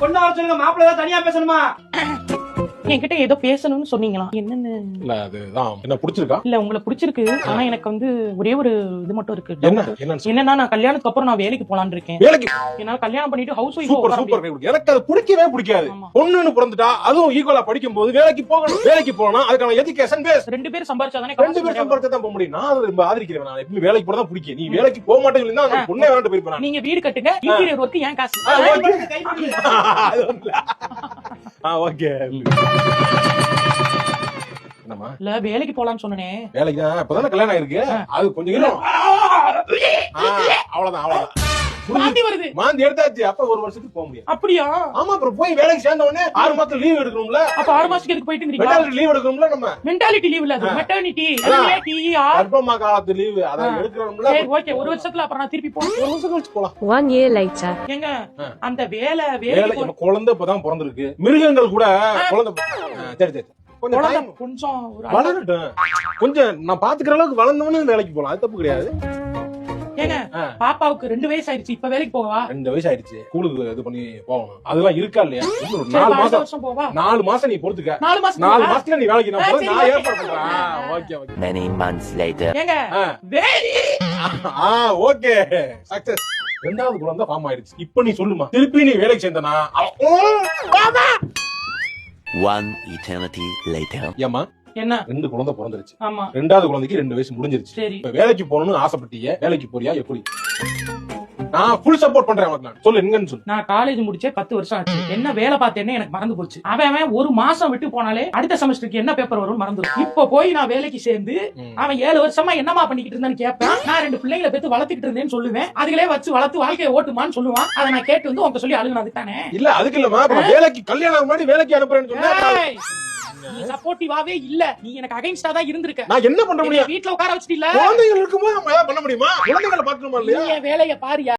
பொண்ணு வர சொல்லுங்க, மாப்பிள்ளை தான் தனியா பேசணுமா? என்கிட்ட ஏதோ பேசணும்னு சொன்னீங்களா? என்னன்னு? இல்ல அதுதான் என்ன பிடிச்சிருக்கா? இல்ல உங்களை பிடிச்சிருக்கு. ஆனா எனக்கு வந்து ஒரே ஒரு இது மட்டும் இருக்கு. என்னன்னு என்னன்னா நான் கல்யாணத்துக்கு அப்புறம் நான் வேலைக்கு போலான்னு இருக்கேன். வேலைக்கு என்னால கல்யாணம் பண்ணிட்டு ஹவுஸ் ஒய்ஃப் சூப்பர் சூப்பர். எனக்கு அது பிடிக்கவே பிடிக்காது. பொண்ணுன்னு பிறந்துட்டா அதுவும் ஈக்குவலா படிக்கும் போது வேலைக்கு போகணும். வேலைக்கு போனா அதுக்கான எஜுகேஷன் பேஸ். ரெண்டு பேரும் சம்பாரிச்சாதானே. ரெண்டு பேரும் சம்பாரிச்சா தான் போக முடியும். நான் ரொம்ப ஆதரிக்கிறேன். நான் எப்பவுமே வேலைக்கு போறதா பிடிக்கும். நீ வேலைக்கு போக மாட்டேன்னு சொல்லினா அந்த பொண்ணே வேண்டாம் போயிருப்பேன். நீங்க வீடு கட்டுங்க, இன்டீரியர் ஒர்க் ஏன் காசு. ஓகே. என்னமா? இல்ல வேலைக்கு போலான்னு சொன்னனே. வேலைக்கு தான் இப்பதானே கல்யாணம் ஆயிருக்கு. அது கொஞ்சம் கிலோ அவ்வளவுதான். மாந்தி வருது. மாந்தி எடுத்தாச்சு. அப்ப ஒரு வருஷத்துக்கு போக முடியும். அப்படியா? ஆமா. அப்புறம் போய் வேலைக்கு சேர்ந்த உடனே 6 மாசம் லீவ் எடுக்கணும்ல. அப்ப 6 மாசத்துக்கு எதுக்கு போயிட்டு இருக்கீங்க? மெட்டர்னிட்டி லீவ் எடுக்கணும்ல. நம்ம மென்டாலிட்டி லீவ் இல்ல, அது மெட்டர்னிட்டி. கர்ப்பமா காலத்து லீவ் அத எடுக்கணும்ல. சரி ஓகே. ஒரு வருஷத்துல அப்புறம் நான் திருப்பி போறேன். ஒரு வருஷம் கழிச்சு போலாம். 1 year later. ஏங்க அந்த வேலை குழந்தை இப்பதான் பிறந்திருக்கு. மிருகங்கள் கூட குழந்தை சரி கொஞ்சம் வளரட்டும். கொஞ்சம் நான் பாத்துக்கிற அளவுக்கு வளர்ந்தவனு வேலைக்கு போலாம். அது தப்பு கிடையாது. ஏங்க பாப்பாவுக்கு 2 வயசு ஆயிடுச்சு. இப்ப வேலைக்கு போவா? 2 வயசு ஆயிடுச்சு. ஸ்கூலுக்கு இது பண்ணி போகணும். அதெல்லாம் இருக்கா இல்லையா? 4 மாசம் போவா. 4 மாசம் நீ பொறுத்துக்க. 4 மாசத்துல நீ வேலைக்கு நான் போய் நான் ஏற்பாடு பண்றேன். Okay okay. Many months later. ஏங்க வேலி ஓகே சக்சஸ். ரெண்டாவது குழந்தை ஃபார்ம் ஆயிடுச்சு. இப்போ நீ சொல்லுமா, திருப்பி நீ வேலைக்கு சேர்ந்தனா? One eternity later. ஏமா என்ன? 2 குழந்தை பிறந்துருச்சு. ஆமா. ரெண்டாவது குழந்தைக்கு 2 வயசு முடிஞ்சிருச்சு. சரி. இப்ப வேலைக்கு போகணும்னு ஆசைப்பட்டீங்க. வேலைக்கு போறியா? எப்படி? நான் ஃபுல் சப்போர்ட் பண்றேன் உனக்கு. நான் சொல்லு, எங்கன்னு சொல்லு. நான் காலேஜ் முடிச்சே 10 வருஷம் ஆச்சு. என்ன வேலை பார்த்தேன்னு எனக்கு மறந்து போச்சு. அவன் ஒரு மாசம் விட்டு போனாலே அடுத்த செமஸ்டருக்கு என்ன பேப்பர் வரும்னு மறந்துடும். இப்போ போய் நான் வேலைக்கு சேர்ந்து அவன் 7 வருஷமா என்னமா பண்ணிக்கிட்டு இருந்தான்னு கேட்பேன். நான் 2 பிள்ளைங்களை பெத்து வளர்த்துக்கிட்டு இருந்தேன்னு சொல்லுவேன். அதுகளே வச்சு வளர்த்து வாழ்க்கையை ஓட்டுமான்னு சொல்லுவான். அதை நான் கேட்டு வந்து உங்க சொல்லி அழுகுனது தானே. இல்ல அதுக்கு இல்லமா, வேலைக்கு கல்யாணம் முன்னாடி வேலைக்கு அனுப்புறேன்னு சொன்னா நீ சப்போர்ட்டிவாவே இல்ல. நீ எனக்கு அகைன்ஸ்டா தான் இருந்திருக்க. நான் என்ன பண்ண முடியும்? வீட்ல உட்கார வச்சிட்டீல. குழந்தைகள் இருக்கும்போது நம்ம ஏதாவது பண்ண முடியுமா? குழந்தைகளை பாக்கணுமா இல்லையா? நீ வேலையை பாரியா.